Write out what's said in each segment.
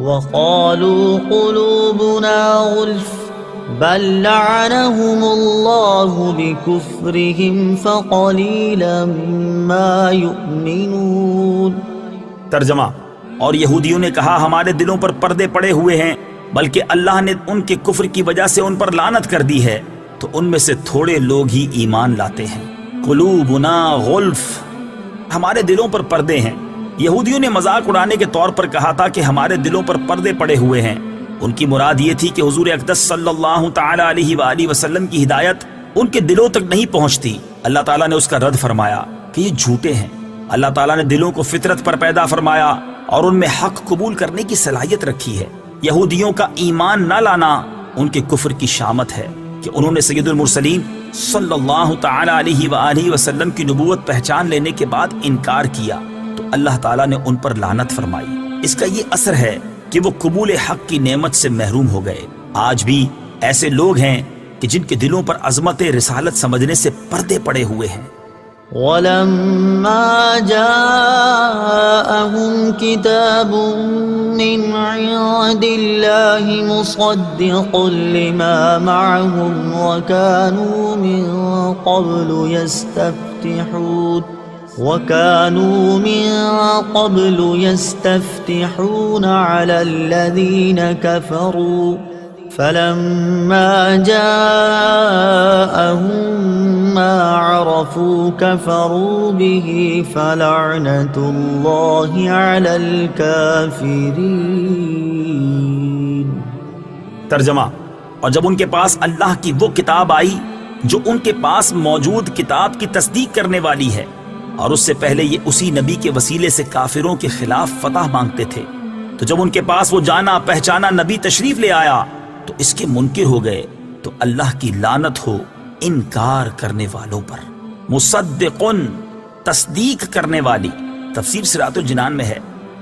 وقالوا قلوبنا غلف بل لعنهم الله بكفرهم فقليلا ما يؤمنون۔ ترجمہ: اور یہودیوں نے کہا ہمارے دلوں پر پردے پڑے ہوئے ہیں، بلکہ اللہ نے ان کے کفر کی وجہ سے ان پر لعنت کر دی ہے، تو ان میں سے تھوڑے لوگ ہی ایمان لاتے ہیں۔ قلوبنا غلف، ہمارے دلوں پر پردے ہیں۔ یہودیوں نے مذاق اڑانے کے طور پر کہا تھا کہ ہمارے دلوں پر پردے پڑے ہوئے ہیں۔ ان کی مراد یہ تھی کہ حضور اقدس صلی اللہ تعالی علیہ وآلہ وسلم کی ہدایت ان کے دلوں تک نہیں پہنچتی۔ اللہ تعالیٰ نے اس کا رد فرمایا کہ یہ جھوٹے ہیں۔ اللہ تعالیٰ نے دلوں کو فطرت پر پیدا فرمایا اور ان میں حق قبول کرنے کی صلاحیت رکھی ہے۔ یہودیوں کا ایمان نہ لانا ان کے کفر کی شامت ہے کہ انہوں نے سید المرسلین صلی اللہ تعالی علیہ وآلہ وسلم کی نبوت پہچان لینے کے بعد انکار کیا، تو اللہ تعالیٰ نے ان پر لعنت فرمائی۔ اس کا یہ اثر ہے کہ وہ قبول حق کی نعمت سے محروم ہو گئے۔ آج بھی ایسے لوگ ہیں کہ جن کے دلوں پر عظمت رسالت سمجھنے سے پردے پڑے ہوئے ہیں۔ وَلَمَّا جَاءَهُمْ كِتَابٌ مِّنْ عِندِ اللَّهِ مُصَدِّقٌ لِّمَا مَعَهُمْ وَكَانُوا مِن قَبْلُ يَسْتَفْتِحُونَ عَلَى الَّذِينَ كَفَرُوا فَلَمَّا جَاءَهُم مَّا عَرَفُوا كَفَرُوا بِهِ فَلَعْنَةُ اللَّهِ عَلَى الْكَافِرِينَ۔ ترجمہ: اور جب ان کے پاس اللہ کی وہ کتاب آئی جو ان کے پاس موجود کتاب کی تصدیق کرنے والی ہے، اور اس سے پہلے یہ اسی نبی کے وسیلے سے کافروں کے خلاف فتح مانگتے تھے، تو جب ان کے پاس وہ جانا پہچانا نبی تشریف لے آیا تو اس کے منکر ہو گئے، تو اللہ کی لعنت ہو انکار کرنے والوں پر۔ مصدقن، تصدیق کرنے والی، تفسیر صراط الجنان میں ہے۔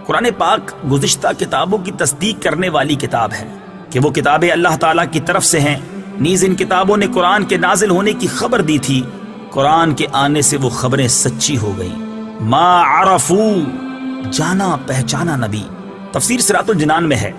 قرآن پاک گزشتہ کتابوں کی تصدیق کرنے والی کتاب ہے کہ وہ کتابیں اللہ تعالیٰ کی طرف سے ہیں۔ نیز ان کتابوں نے قرآن کے نازل ہونے کی خبر دی تھی، قرآن کے آنے سے وہ خبریں سچی ہو گئیں۔ ما عرفو، جانا پہچانا نبی، تفسیر صراط الجنان میں ہے۔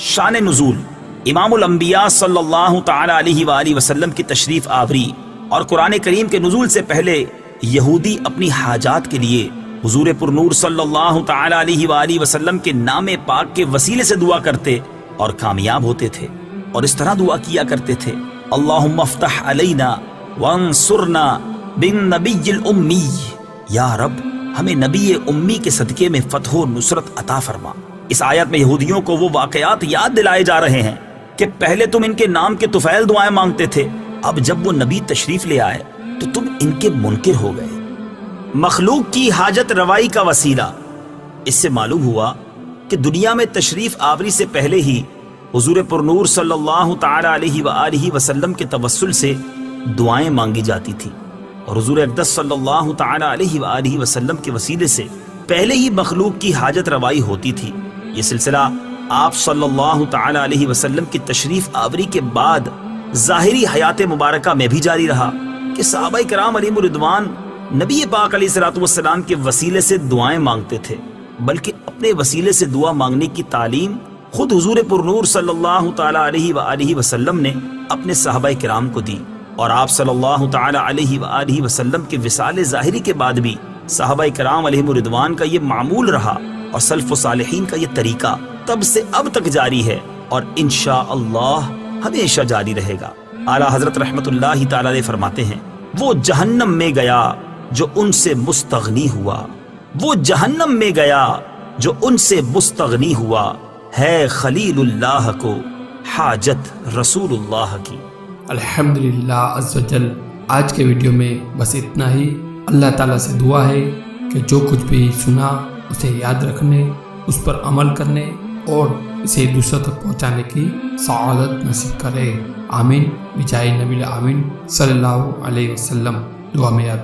شان نزول: امام الانبیاء صلی اللہ تعالی علیہ وآلہ وسلم کی تشریف آوری اور قرآن کریم کے نزول سے پہلے یہودی اپنی حاجات کے لیے حضور پرنور صلی اللہ تعالی علیہ وآلہ وسلم کے نام پاک کے وسیلے سے دعا کرتے اور کامیاب ہوتے تھے، اور اس طرح دعا کیا کرتے تھے: اللہم افتح علینا وانصرنا بالنبی الامی، یا رب ہمیں نبی امی کے صدقے میں فتح و نصرت عطا فرما۔ اس آیت میں یہودیوں کو وہ واقعات یاد دلائے جا رہے ہیں کہ پہلے تم ان کے نام کے طفیل دعائیں مانگتے تھے، اب جب وہ نبی تشریف لے آئے تو تم ان کے منکر ہو گئے۔ مخلوق کی حاجت روائی کا وسیلہ: اس سے معلوم ہوا کہ دنیا میں تشریف آوری سے پہلے ہی حضور پرنور صلی اللہ تعالی علیہ وآلہ وسلم کے توسل سے دعائیں مانگی جاتی تھی، اور حضور اقدس صلی اللہ تعالی علیہ وآلہ وسلم کے وسیلے سے پہلے ہی مخلوق کی حاجت روائی ہوتی تھی۔ یہ سلسلہ آپ صلی اللہ تعالی علیہ وسلم کی تشریف آوری کے بعد ظاہری حیات مبارکہ میں بھی جاری رہا کہ صحابہ کرام علیہم الرضوان نبی پاک علیہ الصلوۃ والسلام کے وسیلے سے دعائیں مانگتے تھے، بلکہ اپنے وسیلے سے دعا مانگنے کی تعلیم خود حضور پرنور صلی اللہ تعالی علیہ وآلہ وسلم نے اپنے صحابہ کرام کو دی، اور آپ صلی اللہ تعالی علیہ وآلہ وسلم کے وصال ظاہری کے بعد بھی صحابہ کرام علیہم الرضوان کا یہ معمول رہا، اور سلف و صالحین کا یہ طریقہ تب سے اب تک جاری ہے، اور انشاءاللہ ہمیشہ جاری رہے گا۔ اعلیٰ حضرت رحمت اللہ تعالی علیہ فرماتے ہیں: وہ جہنم میں گیا جو ان سے مستغنی ہوا، وہ جہنم میں گیا جو ان سے مستغنی ہوا، ہے خلیل اللہ کو حاجت رسول اللہ کی۔ الحمدللہ عز و جل۔ آج کے ویڈیو میں بس اتنا ہی۔ اللہ تعالیٰ سے دعا ہے کہ جو کچھ بھی سنا اسے یاد رکھنے، اس پر عمل کرنے اور اسے دوسروں تک پہنچانے کی سعادت نصیب کرے۔ آمین بجائے نبی آمین صلی اللہ علیہ وسلم۔ دعا میں یاد